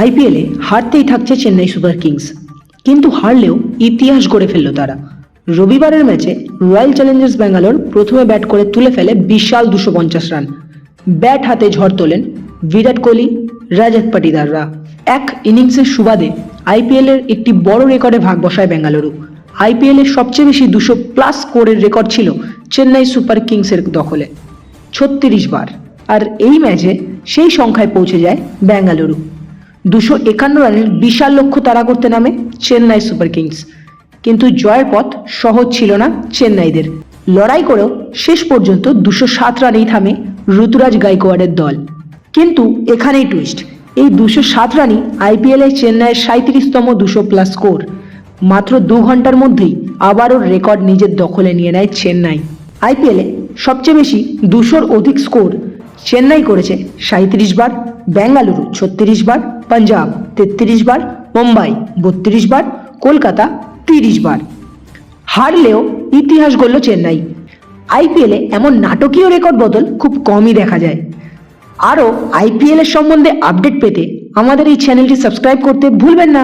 আইপিএলে হারতেই থাকছে Chennai super Kings, কিন্তু হারলেও ইতিহাস গড়ে ফেলল তারা। রবিবারের ম্যাচে রয়্যাল চ্যালেঞ্জার্স ব্যাঙ্গালোর প্রথমে ব্যাট করে তুলে ফেলে বিশাল 250 রান। ব্যাট হাতে ঝড় তোলেন বিরাট কোহলি, রজত পাটিদাররা। এক ইনিংসের সুবাদে আইপিএলের একটি বড় রেকর্ডে ভাগ বসায় বেঙ্গালুরু। আইপিএলের সবচেয়ে বেশি 200+ স্কোরের রেকর্ড ছিল চেন্নাই সুপার কিংসের দখলে 36 বার, আর এই ম্যাচে সেই সংখ্যায় পৌঁছে যায় বেঙ্গালুরু। 251 রানের বিশাল লক্ষ্য তাড়া করতে নামে চেন্নাই সুপার কিংস, কিন্তু জয়ের পথ সহজ ছিল না চেন্নাইদের। লড়াই করেও শেষ পর্যন্ত 207 রানেই থামে ঋতুরাজ গাইকোয়াড়ের দল। কিন্তু এখানেই টুইস্ট, এই 207 রানই আইপিএলে চেন্নাইয়ের 37তম 200+ স্কোর। মাত্র 2 ঘন্টার মধ্যেই আবারও রেকর্ড নিজের দখলে নিয়ে নেয় চেন্নাই। আইপিএলে সবচেয়ে বেশি 200-র অধিক স্কোর চেন্নাই করেছে 37 বার, বেঙ্গালুরু 36 বার, পাঞ্জাব 33 বার, মুম্বাই 32 বার, কলকাতা 30 বার। হারলেও ইতিহাস গড়ল চেন্নাই। আইপিএলে এমন নাটকীয় রেকর্ড বদল খুব কমই দেখা যায়। আরও আইপিএলের সম্বন্ধে আপডেট পেতে আমাদের এই চ্যানেলটি সাবস্ক্রাইব করতে ভুলবেন না।